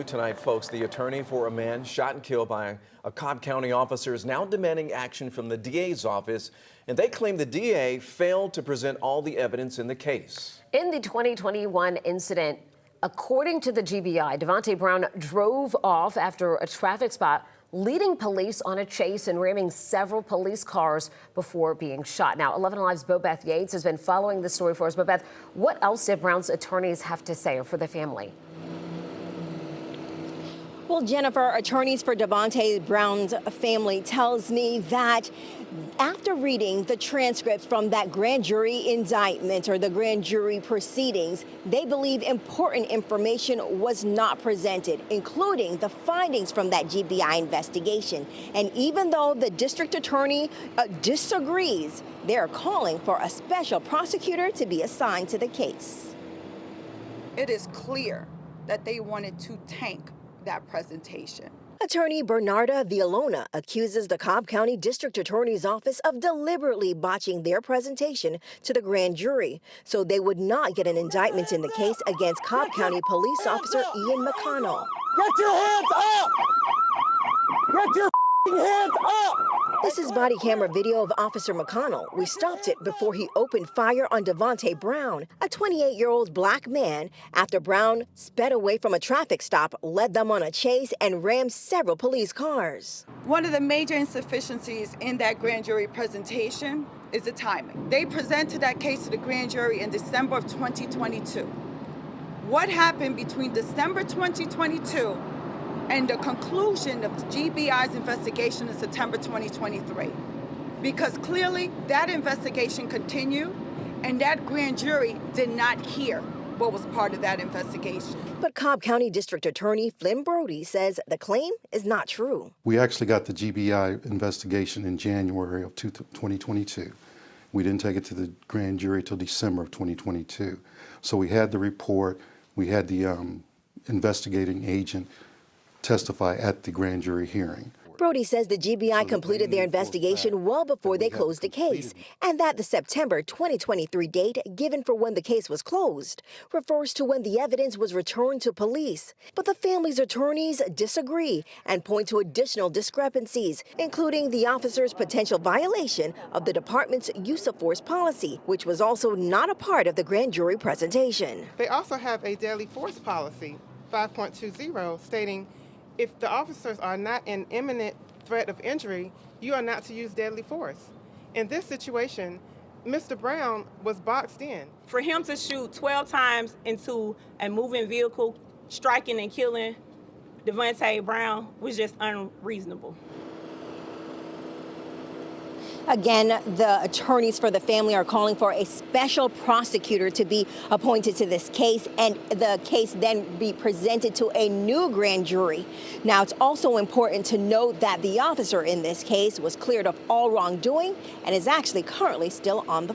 Tonight, folks, the attorney for a man shot and killed by a Cobb County officer is now demanding action from the DA's office, and they claim the DA failed to present all the evidence in the case. In the 2021 incident, according to the GBI, Devonte Brown drove off after a traffic spot, leading police on a chase and ramming several police cars before being shot. Now, 11 Alive's Bobeth Yates has been following this story for us. Bobeth, what else did Brown's attorneys have to say for the family? Well, Jennifer, attorneys for Devonte Brown's family tells me that after reading the transcripts from that grand jury indictment or the grand jury proceedings, they believe important information was not presented, including the findings from that GBI investigation. And even though the district attorney disagrees, they're calling for a special prosecutor to be assigned to the case. It is clear that they wanted to tank that presentation. Attorney Bernarda Villalona accuses the Cobb County District Attorney's Office of deliberately botching their presentation to the grand jury so they would not get an indictment in the case against Cobb County Police Officer Ian McConnell. Get your hands up! Get your hands up! This is body camera video of Officer McConnell. We stopped it before he opened fire on Devonte Brown, a 28-year-old black man, after Brown sped away from a traffic stop, led them on a chase, and rammed several police cars. One of the major insufficiencies in that grand jury presentation is the timing. They presented that case to the grand jury in December of 2022. What happened between December 2022 and the conclusion of the GBI's investigation in September 2023? Because clearly that investigation continued and that grand jury did not hear what was part of that investigation. But Cobb County District Attorney Flynn Brody says the claim is not true. We actually got the GBI investigation in January of 2022. We didn't take it to the grand jury till December of 2022. So we had the report, we had the investigating agent testify at the grand jury hearing. Brody says the GBI completed their investigation well before they closed the case, and that the September 2023 date given for when the case was closed refers to when the evidence was returned to police. But the family's attorneys disagree and point to additional discrepancies, including the officer's potential violation of the department's use of force policy, which was also not a part of the grand jury presentation. They also have a deadly force policy, 5.20, stating if the officers are not in imminent threat of injury, you are not to use deadly force. In this situation, Mr. Brown was boxed in. For him to shoot 12 times into a moving vehicle, striking and killing Devonte Brown was just unreasonable. Again, the attorneys for the family are calling for a special prosecutor to be appointed to this case, and the case then be presented to a new grand jury. Now, it's also important to note that the officer in this case was cleared of all wrongdoing and is actually currently still on the